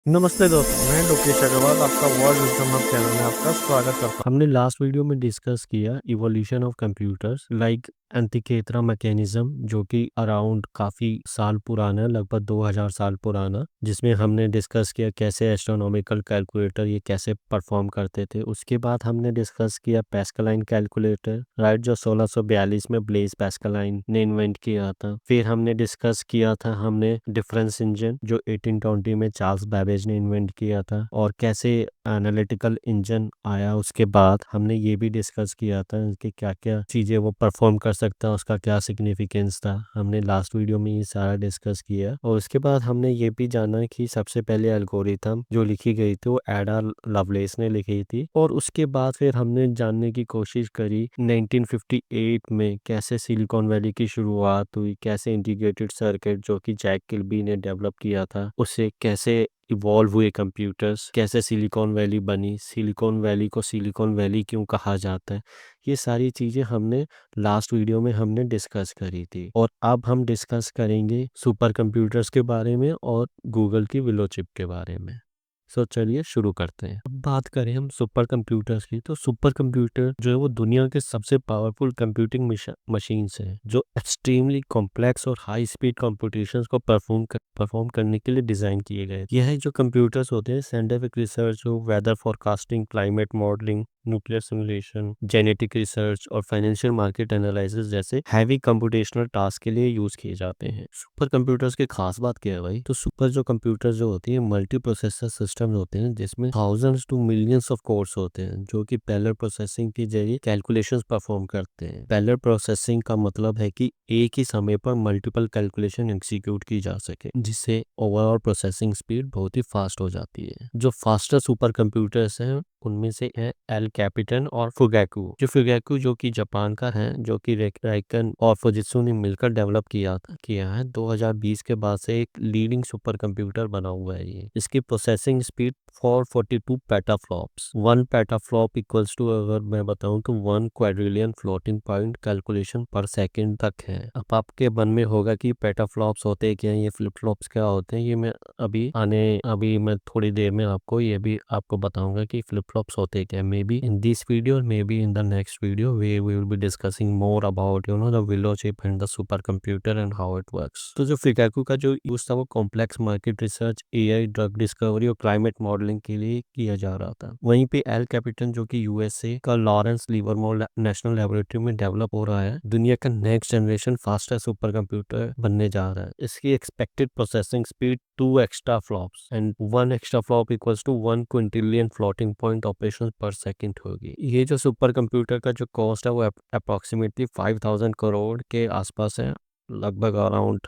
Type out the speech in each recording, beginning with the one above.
नमस्ते दोस्तों, मैं लोकेश अग्रवाल आपका वर्ल्ड विजडम हब चैनल में आपका स्वागत करता हूं। हमने लास्ट वीडियो में डिस्कस किया evolution of computers like Antikythera mechanism, जो कि अराउंड काफ़ी साल पुराना है, लगभग 2000 साल पुराना, जिसमें हमने डिस्कस किया कैसे एस्ट्रोनॉमिकल कैलकुलेटर ये कैसे परफॉर्म करते थे। उसके बाद हमने डिस्कस किया पैस्कलाइन कैलकुलेटर, राइट, जो 1642 में ब्लेज पैस्कलाइन ने इन्वेंट किया था। फिर हमने डिस्कस किया था हमने डिफरेंस इंजन, जो 1820 में चार्ल्स बैबेज ने इन्वेंट किया था, और कैसे एनालिटिकल इंजन आया। उसके बाद हमने ये भी डिस्कस किया था कि क्या क्या चीज़ें वो परफॉर्म कर सकता है, उसका क्या सिग्निफिकेंस था। हमने लास्ट वीडियो में ये सारा डिस्कस किया, और उसके बाद हमने ये भी जाना कि सबसे पहले एल्गोरिथम जो लिखी गई थी वो एडा लवलेस ने लिखी थी। और उसके बाद फिर हमने जानने की कोशिश करी 1958 में कैसे सिलिकॉन वैली की शुरुआत हुई, कैसे इंटीग्रेटेड सर्किट जो कि जैक किल्बी ने डेवलप किया था उससे कैसे इवॉल्व हुए कंप्यूटर्स, कैसे सिलिकॉन वैली बनी, सिलिकॉन वैली को सिलिकॉन वैली क्यों कहा जाता है। ये सारी चीज़ें हमने लास्ट वीडियो में हमने डिस्कस करी थी, और अब हम डिस्कस करेंगे सुपर कंप्यूटर्स के बारे में और गूगल की विलो चिप के बारे में। चलिए शुरू करते हैं। अब बात करें हम सुपर कंप्यूटर्स की, तो सुपर कंप्यूटर जो है वो दुनिया के सबसे पावरफुल कंप्यूटिंग मशीन्स हैं, जो एक्सट्रीमली कॉम्प्लेक्स और हाई स्पीड कंप्यूटेशंस को परफॉर्म करने के लिए डिजाइन किए गए। यह जो कंप्यूटर्स होते हैं साइंटिफिक रिसर्च हो, weather forecasting, climate modelling, nuclear simulation, genetic research और फाइनेंशियल मार्केट एनालिसिस जैसे हैवी कंप्यूटेशनल टास्क के लिए यूज किए जाते हैं। सुपर कंप्यूटर्स की खास बात क्या है भाई, तो सुपर जो कंप्यूटर जो होती है मल्टी प्रोसेसर सिस्टम होते हैं, जिसमें thousands to millions of cores होते हैं, जो कि पैरेलल प्रोसेसिंग के जरिए कैलकुलेशंस परफॉर्म करते हैं। पैरेलल प्रोसेसिंग का मतलब है कि एक ही समय पर मल्टीपल कैलकुलेशन एग्जीक्यूट की जा सके, जिससे ओवरऑल प्रोसेसिंग स्पीड बहुत ही फास्ट हो जाती है। जो फास्टर सुपर कंप्यूटर्स हैं उनमें से है एल कैपिटन और फुगैकू। जो कि जापान का है, जो कि राइकन और फुजित्सु ने मिलकर डेवलप किया है। 2020 के बाद से एक लीडिंग सुपर कंप्यूटर बना हुआ है ये। इसकी processing speed 442 petaflops. 1 petaflop equals to, अगर मैं बताऊं तो 1 quadrillion floating point calculation per second तक है। अब आपके मन में होगा कि पेटाफ्लॉप्स होते क्या, ये फ्लिप फ्लॉप्स क्या होते हैं। ये मैं अभी मैं थोड़ी देर में आपको ये भी आपको बताऊंगा कि फ्लिप फ्लॉप्स होते क्या। Maybe in this video, maybe in the next video we will be discussing more about the Willow chip and the supercomputer and how it works. तो जो फिकाकू का जो use था वो complex market research, AI, drug discovery और climate modelling के लिए किया जा रहा था। वहीं पे एल कैपिटन जो कि यूएसए का लॉरेंस लिवरमोर नेशनल लेबोरेटरी में डेवलप हो रहा है, दुनिया का next generation faster supercomputer बनने जा रहा है। इसकी expected processing speed 2 exaflops and 1 exaflop equals to 1 quintillion floating point operation per second होगी। ये जो सुपर कंप्यूटर का जो कॉस्ट है वो अप्रोक्सीमेटली 5000 करोड़ के आसपास है, लगभग अराउंड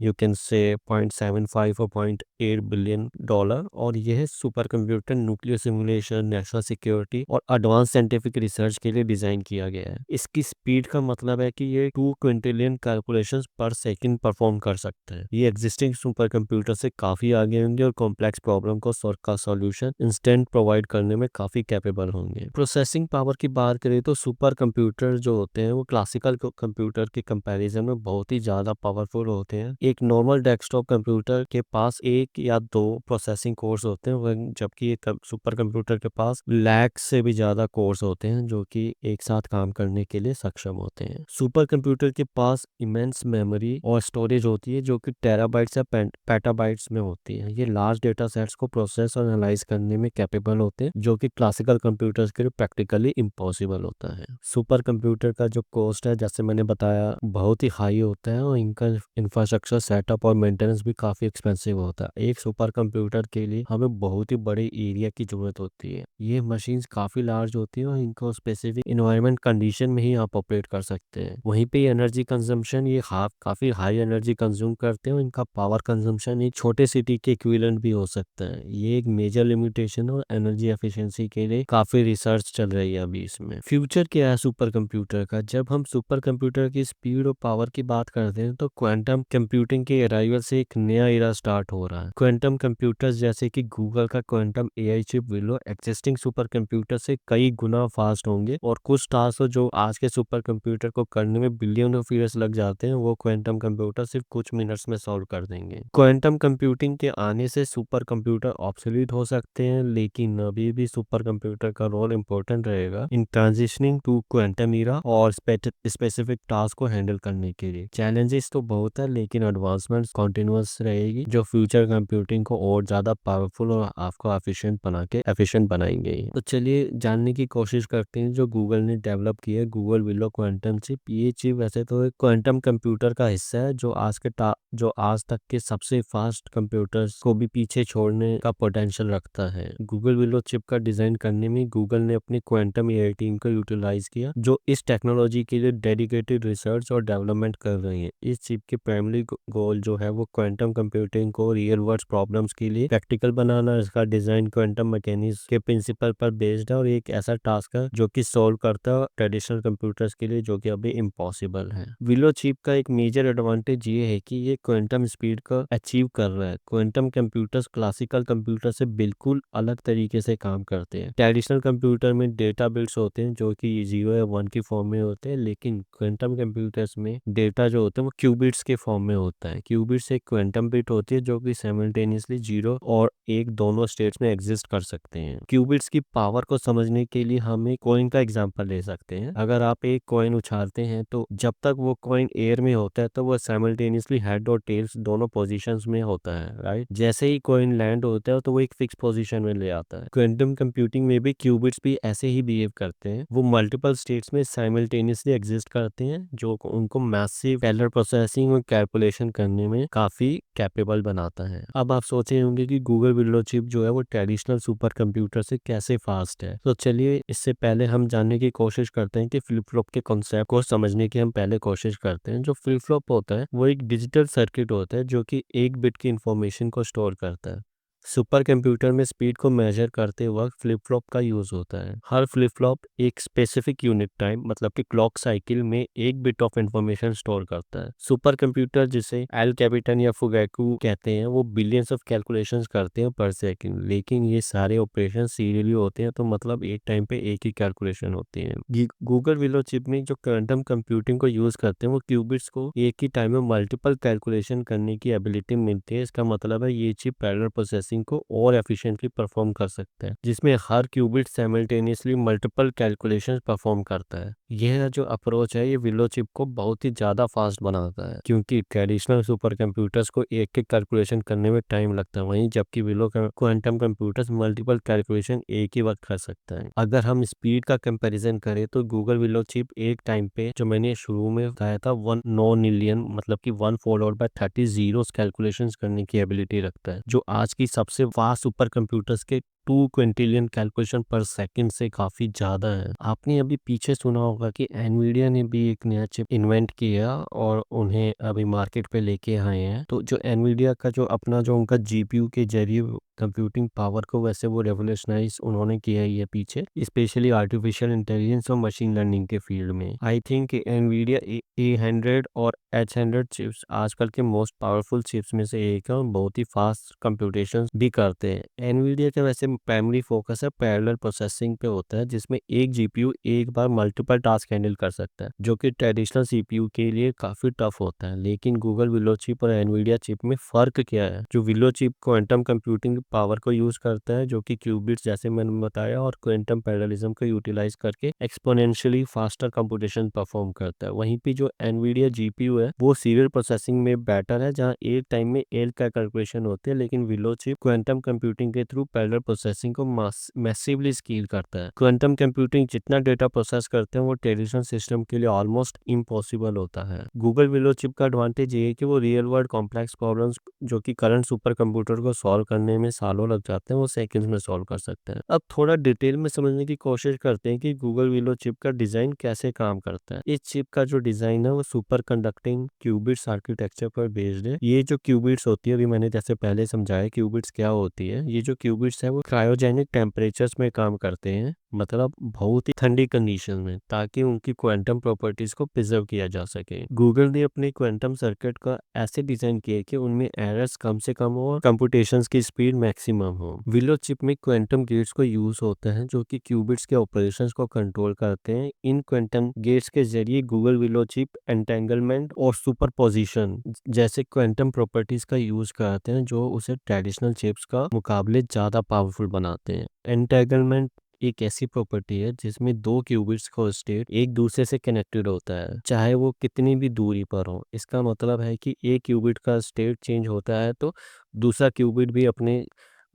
यू कैन से 0.75 और 0.8 बिलियन डॉलर। और यह super computer nuclear simulation, national security और एडवांस साइंटिफिक रिसर्च के लिए डिजाइन किया गया है। इसकी स्पीड का मतलब है कि ये 2 क्विंटिलियन कैलकुलेशंस पर सेकंड परफॉर्म कर सकते हैं। ये एग्जिस्टिंग सुपर कंप्यूटर से काफी आगे होंगे और कॉम्प्लेक्स प्रॉब्लम को सॉल्व का सॉल्यूशन इंस्टेंट प्रोवाइड करने में काफी कैपेबल होंगे। प्रोसेसिंग पावर की बात करें तो सुपर कंप्यूटर जो होते हैं वो क्लासिकल कंप्यूटर के कंपैरिजन में बहुत ही ज्यादा पावरफुल होते हैं। एक नॉर्मल डेस्कटॉप कंप्यूटर के पास एक या दो प्रोसेसिंग कोर्स होते हैं, जबकि एक सुपर कंप्यूटर के पास लाख से भी ज्यादा कोर्स होते हैं, जो कि एक साथ काम करने के लिए सक्षम होते हैं। सुपर कंप्यूटर के पास इमेंस मेमोरी और स्टोरेज होती है, जो कि टेराबाइट्स या पेटाबाइट्स में होती है। ये लार्ज डेटा सेट्स को प्रोसेस और एनालाइज करने में कैपेबल होते हैं, जो कि क्लासिकल कंप्यूटर्स के लिए प्रैक्टिकली इम्पॉसिबल होता है। सुपर कंप्यूटर का जो कॉस्ट है, जैसे मैंने बताया, बहुत ही हाई होता है, और इनका इंफ्रास्ट्रक्चर सेटअप और मेंटेनेंस भी काफी एक्सपेंसिव होता है। एक सुपर कंप्यूटर के लिए हमें बहुत ही बड़े एरिया की जरूरत होती है। ये मशीन्स काफी लार्ज होती है और इनको स्पेसिफिक इन्वायरमेंट कंडीशन में ही आप ऑपरेट कर सकते हैं। वहीं पे एनर्जी कंजम्पशन, ये काफी हाई एनर्जी कंज्यूम करते हैं, और इनका पावर कंजम्पशन एक छोटे सिटी के इक्विवेलेंट भी हो सकता है। ये एक मेजर लिमिटेशन और एनर्जी एफिशिएंसी के लिए काफी रिसर्च चल रही है अभी इसमें। फ्यूचर क्या है सुपर कंप्यूटर का, जब हम सुपर कंप्यूटर की स्पीड और पावर की बात करते हैं तो क्वांटम कंप्यूटिंग कंप्यूटिंग के अराइवल से एक नया एरा स्टार्ट हो रहा है। क्वांटम कंप्यूटर्स जैसे कि गूगल का quantum AI chip willow existing super computer से कई गुना फास्ट होंगे, और कुछ टास्क जो आज के सुपर कंप्यूटर को करने में बिलियन ऑफ ईयर्स लग जाते हैं, वो क्वांटम कंप्यूटर सिर्फ कुछ मिनट्स में सॉल्व कर देंगे। क्वांटम कंप्यूटिंग के आने से सुपर कंप्यूटर ऑब्सोलीट हो सकते हैं, लेकिन अभी भी सुपर कंप्यूटर का रोल इम्पोर्टेंट रहेगा इन ट्रांजिशनिंग टू क्वांटम ईरा और स्पेसिफिक टास्क को हैंडल करने के लिए। चैलेंजेस तो बहुत है, लेकिन एडवांसमेंट्स कॉन्टिन्यूस रहेगी जो फ्यूचर कंप्यूटिंग को और ज्यादा पावरफुल और आपको एफिशिएंट बनाएंगे। तो चलिए जानने की कोशिश करते हैं जो गूगल ने डेवलप किया है, गूगल विलो क्वांटम चिप। ये चिप वैसे तो एक क्वांटम कंप्यूटर का हिस्सा है जो जो आज तक के सबसे फास्ट कंप्यूटर्स को भी पीछे छोड़ने का पोटेंशियल रखता है। गूगल विलो चिप का डिजाइन करने में गूगल ने अपनी क्वांटम एआई टीम को यूटिलाइज किया, जो इस टेक्नोलॉजी के लिए डेडिकेटेड रिसर्च और डेवलपमेंट कर रही है। इस चिप के प्राइमरी गोल जो है वो क्वांटम कंप्यूटिंग को रियल वर्ल्ड प्रॉब्लम्स के लिए प्रैक्टिकल बनाना। इसका डिजाइन क्वांटम मैकेनिक्स के प्रिंसिपल पर बेस्ड है और एक ऐसा टास्क है जो कि सॉल्व करता है ट्रेडिशनल कंप्यूटर्स के लिए, जो कि अभी इम्पॉसिबल है। विलो चिप का एक मेजर एडवांटेज ये है कि ये क्वांटम स्पीड का अचीव कर रहा है। क्वांटम कंप्यूटर्स क्लासिकल कंप्यूटर से बिल्कुल अलग तरीके से काम करते हैं। ट्रेडिशनल कंप्यूटर में डेटा बिट्स होते हैं जो कि 0 या 1 की फॉर्म में होते हैं, लेकिन क्वांटम कंप्यूटर्स में डेटा जो होता है वो क्यूबिट्स के फॉर्म में होता है। क्यूबिट्स एक क्वांटम बिट होती है जो कि साइमल्टेनियसली 0 और 1 दोनों स्टेट्स में एग्जिस्ट कर सकते हैं। क्यूबिट्स की पावर को समझने के लिए हम एक कॉइन का एग्जांपल ले सकते हैं। अगर आप एक कॉइन उछालते हैं तो जब तक वो कॉइन एयर में होता है तो वो साइमल्टेनियसली हेड और टेल्स दोनों पोजीशंस में होता है, राइट। जैसे ही कॉइन लैंड होता है तो वो एक फिक्स पोजीशन में ले आता है। क्वांटम कंप्यूटिंग में भी क्यूबिट्स भी ऐसे ही बिहेव करते हैं। वो मल्टीपल स्टेट्स में साइमल्टेनियसली एग्जिस्ट करते हैं, जो उनको मैसिव पैरेलल प्रोसेसिंग और कैलकुलेशन करने में काफी कैपेबल बनाता है। अब आप सोच रहे होंगे कि गूगल विलो चिप जो है वो ट्रेडिशनल सुपर कंप्यूटर से कैसे फास्ट है। तो चलिए इससे पहले हम जानने की कोशिश करते हैं कि फ्लिप फ्लॉप के कॉन्सेप्ट को समझने की हम पहले कोशिश करते हैं। जो फ्लिप फ्लॉप होता है वो एक डिजिटल सर्किट होता है जो कि एक बिट की इंफॉर्मेशन को स्टोर करता है। सुपर कंप्यूटर में स्पीड को मेजर करते वक्त फ्लिप फ्लॉप का यूज होता है। हर फ्लिप फ्लॉप एक स्पेसिफिक यूनिट टाइम मतलब कि क्लॉक साइकिल में एक बिट ऑफ इंफॉर्मेशन स्टोर करता है। सुपर कंप्यूटर जिसे एल कैपिटन या फुगैकू कहते हैं वो बिलियंस ऑफ कैलकुलेशंस करते हैं पर सेकंड, लेकिन ये सारे ऑपरेशन सीरियली होते हैं, तो मतलब एक टाइम पे एक ही कैलकुलेशन होती है। गूगल विलो चिप में जो क्वांटम कंप्यूटिंग को यूज करते हैं वो क्यूबिट्स को एक ही टाइम में मल्टीपल कैलकुलेशन करने की एबिलिटी मिलती है। इसका मतलब है ये चिप पैरेलल प्रोसेसिंग को और एफिशिएंटली परफॉर्म कर सकता है, जिसमें हर qubit simultaneously multiple calculations perform करता है। यह जो अप्रोच है ये विलो चिप को बहुत ही ज्यादा फास्ट बनाता है, क्योंकि ट्रेडिशनल सुपर कंप्यूटर्स को एक एक कैलकुलेशन करने में टाइम लगता है, वहीं जबकि willow quantum computers multiple calculation एक ही वक्त कर सकता है। अगर हम स्पीड का कंपैरिजन करें तो गूगल विलो चिप एक टाइम पे, जो मैंने शुरू में बताया था, 1/9 मिलियन मतलब कि 1 फॉलोड बाय 30 जीरोस कैलकुलेशंस करने की एबिलिटी रखता है, जो आज की सबसे फास्ट सुपर कंप्यूटर्स के 2 क्विंटिलियन कैलकुलेशन पर सेकंड से काफी ज्यादा है। आपने अभी पीछे सुना होगा कि एनवीडिया ने भी एक नया चिप इन्वेंट किया और उन्हें अभी मार्केट पे लेके आए हैं। तो जो एनवीडिया का जो उनका जीपीयू के जरिए कंप्यूटिंग पावर को वैसे वो रेवोल्यूशनाइज उन्होंने किया है पीछे, स्पेशली आर्टिफिशियल इंटेलिजेंस और मशीन लर्निंग के फील्ड में। आई थिंक एनवीडिया A100 और H100 चिप्स आजकल के मोस्ट पावरफुल चिप्स में से एक है और बहुत ही फास्ट कंप्यूटेशन भी करते हैं। एनवीडिया का वैसे प्राइमरी फोकस है पैरेलल प्रोसेसिंग पे होता है, जिसमें एक जीपीयू एक बार मल्टीपल टास्क हैंडल कर सकता है, जो कि ट्रेडिशनल सीपीयू के लिए काफी टफ होता है। लेकिन गूगल विलो चिप और एनवीडिया चिप में फर्क क्या है? जो willow chip quantum computing power को यूज करता है, जो कि क्यूबिट्स जैसे मैंने बताया, और क्वांटम पैरेललिज्म को यूटिलाइज करके एक्सपोनेंशियली फास्टर कंप्यूटेशन परफॉर्म करता है। वहीं पे जो एनवीडिया जीपीयू है वो सीरियल प्रोसेसिंग में बेटर है, जहां एक टाइम में एक का कैलकुलेशन होते हैं, लेकिन विलो चिप क्वांटम कंप्यूटिंग के थ्रू पैरेलल प्रोसेसिंग को मैसिवली स्केल करता है। क्वांटम कंप्यूटिंग जितना डेटा प्रोसेस करते हैं वो ट्रेडिशनल सिस्टम के लिए ऑलमोस्ट इम्पॉसिबल होता है। गूगल विलो चिप का एडवांटेज ये है कि वो रियल वर्ल्ड कॉम्प्लेक्स प्रॉब्लम्स जो कि करंट सुपर कंप्यूटर को सॉल्व करने में सालों लग जाते हैं, वो सेकंड्स में सॉल्व कर सकते हैं। अब थोड़ा डिटेल में समझने की कोशिश करते हैं कि गूगल विलो चिप का डिजाइन कैसे काम करता है। इस चिप का जो डिजाइन है वो सुपर कंडक्टिंग क्यूबिट्स आर्किटेक्चर पर बेस्ड है। ये जो क्यूबिट्स होती है, अभी मैंने जैसे पहले समझाया क्यूबिट्स क्या होती है, ये जो क्यूबिट्स है वो क्रायोजेनिक टेम्परेचर्स में काम करते हैं, मतलब बहुत ही ठंडी कंडीशन में, ताकि उनकी क्वांटम प्रॉपर्टीज को प्रिजर्व किया जा सके। गूगल ने अपने क्वांटम सर्किट का ऐसे डिजाइन किया कि उनमें एरर्स कम से कम हो और कंप्यूटेशंस की स्पीड मैक्सिमम हो। विलो चिप में क्वांटम गेट्स को यूज होते हैं जो कि क्यूबिट्स के ऑपरेशंस को कंट्रोल करते हैं। इन क्वांटम गेट्स के जरिए गूगल विलो चिप एंटेंगलमेंट और सुपरपोजिशन जैसे क्वांटम प्रॉपर्टीज का यूज करते हैं, जो उसे ट्रेडिशनल चिप्स का मुकाबले ज्यादा पावरफुल बनाते हैं। एंटेंगलमेंट एक ऐसी प्रॉपर्टी है जिसमें दो क्यूबिट्स का स्टेट एक दूसरे से कनेक्टेड होता है, चाहे वो कितनी भी दूरी पर हो। इसका मतलब है कि एक क्यूबिट का स्टेट चेंज होता है तो दूसरा क्यूबिट भी अपने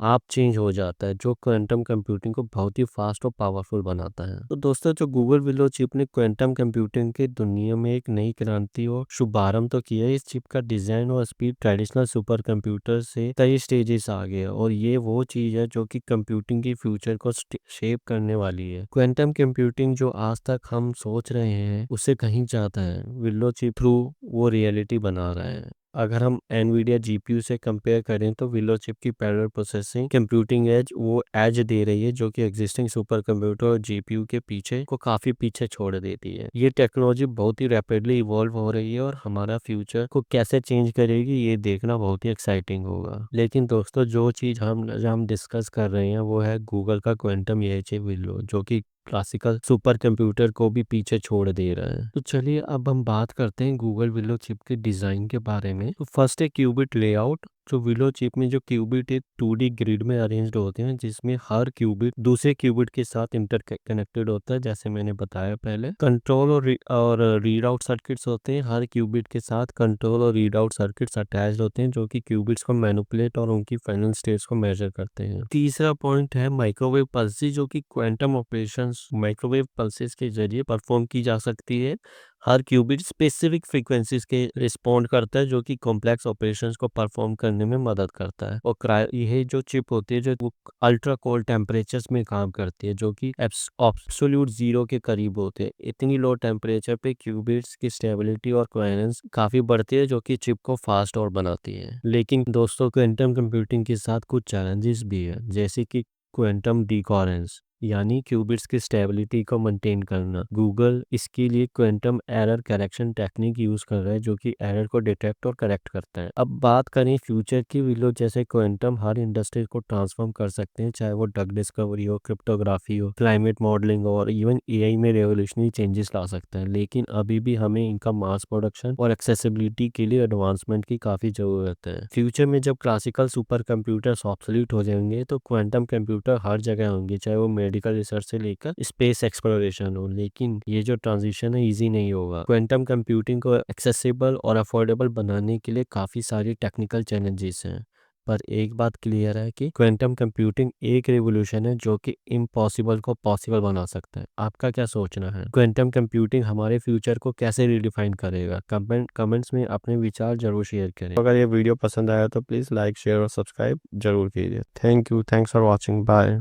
आप चेंज हो जाता है, जो क्वांटम कंप्यूटिंग को बहुत ही फास्ट और पावरफुल बनाता है। तो दोस्तों, जो गूगल विलो चिप ने क्वांटम कंप्यूटिंग की दुनिया में एक नई क्रांति और शुभारंभ तो किया है, इस चिप का डिजाइन और स्पीड ट्रेडिशनल सुपर कंप्यूटर से कई स्टेजेस आगे है, और ये वो चीज है जो कि कंप्यूटिंग की फ्यूचर को शेप करने वाली है। क्वांटम कंप्यूटिंग जो आज तक हम सोच रहे हैं उससे कहीं ज्यादा है, विलो चिप थ्रू वो रियलिटी बना रहा है। अगर हम एनवीडिया जीपीयू से कंपेयर करें तो विलो चिप की पैरेलल प्रोसेसिंग कंप्यूटिंग एज वो एज दे रही है, जो कि एग्जिस्टिंग सुपर कंप्यूटर और जीपीयू के पीछे को काफी पीछे छोड़ देती है। ये टेक्नोलॉजी बहुत ही रैपिडली इवॉल्व हो रही है और हमारा फ्यूचर को कैसे चेंज करेगी ये देखना बहुत ही एक्साइटिंग होगा। लेकिन दोस्तों, जो चीज हम डिस्कस कर रहे हैं वो है गूगल का क्वांटम एआई विलो, जो कि क्लासिकल सुपर कंप्यूटर को भी पीछे छोड़ दे रहा है। तो चलिए अब हम बात करते हैं गूगल विलो चिप के डिजाइन के बारे में। तो फर्स्ट है क्यूबिट लेआउट। जो विलो चिप में जो क्यूबिट एक 2D ग्रिड में अरेंज्ड होते हैं, जिसमें हर क्यूबिट दूसरे क्यूबिट के साथ इंटर कनेक्टेड होता है, जैसे मैंने बताया पहले। कंट्रोल और रीड आउट सर्किट्स होते हैं, हर क्यूबिट के साथ कंट्रोल और रीड आउट सर्किट्स अटैच्ड होते हैं, जो कि क्यूबिट्स को मैनिपुलेट और उनकी फाइनल स्टेट्स को मेजर करते हैं। तीसरा पॉइंट है माइक्रोवेव पल्सेस, जो कि क्वांटम ऑपरेशंस माइक्रोवेव पल्सेस के जरिए परफॉर्म की जा सकती है। हर क्यूबिट स्पेसिफिक फ्रीक्वेंसीज के रिस्पॉन्ड करता है, जो कि कॉम्प्लेक्स ऑपरेशंस को परफॉर्म करने में मदद करता है। और यह जो चिप होती है जो वो अल्ट्रा कोल्ड टेम्परेचर्स में काम करती है, जो कि एब्सोल्यूट जीरो के करीब होते हैं। इतनी लो टेम्परेचर पे क्यूबिट्स की स्टेबिलिटी और कोहेरेंस काफी बढ़ती है, जो कि चिप को फास्ट और बनाती है। लेकिन दोस्तों, क्वांटम कंप्यूटिंग के साथ कुछ चैलेंजेस भी है, जैसे कि क्वांटम डिकोहेरेंस, यानी क्यूबिट्स की स्टेबिलिटी को मेंटेन करना। गूगल इसके लिए quantum error correction technique use कर रहा है, जो कि एरर को डिटेक्ट और करेक्ट करता है। अब बात करें फ्यूचर की, विलो जैसे क्वांटम हर इंडस्ट्री को ट्रांसफॉर्म कर सकते हैं, चाहे वो ड्रग डिस्कवरी हो, क्रिप्टोग्राफी हो, क्लाइमेट मॉडलिंग हो, और इवन एआई में रेवोल्यूशनरी चेंजेस ला सकते हैं। लेकिन अभी भी हमें इनका मास प्रोडक्शन और एक्सेसिबिलिटी के लिए एडवांसमेंट की काफी जरूरत है। फ्यूचर में जब क्लासिकल सुपर कंप्यूटर्स ऑब्सोल्यूट हो जाएंगे तो क्वांटम कंप्यूटर हर जगह होंगे, चाहे वो मेडिकल रिसर्च से लेकर स्पेस एक्सप्लोरेशन हो। लेकिन ये जो ट्रांजिशन है इजी नहीं होगा। क्वांटम कंप्यूटिंग को एक्सेसिबल और अफोर्डेबल बनाने के लिए काफी सारी टेक्निकल चैलेंजेस हैं, पर एक बात क्लियर है कि क्वांटम कंप्यूटिंग एक रेवोल्यूशन है जो कि इम्पॉसिबल को पॉसिबल बना सकता है। आपका क्या सोचना है? क्वांटम कंप्यूटिंग हमारे फ्यूचर को कैसे रिडिफाइन करेगा? कमेंट्स में अपने विचार जरूर शेयर करें। अगर ये वीडियो पसंद आया तो प्लीज लाइक, शेयर और सब्सक्राइब जरूर कीजिए। Thank you, thanks for watching, bye.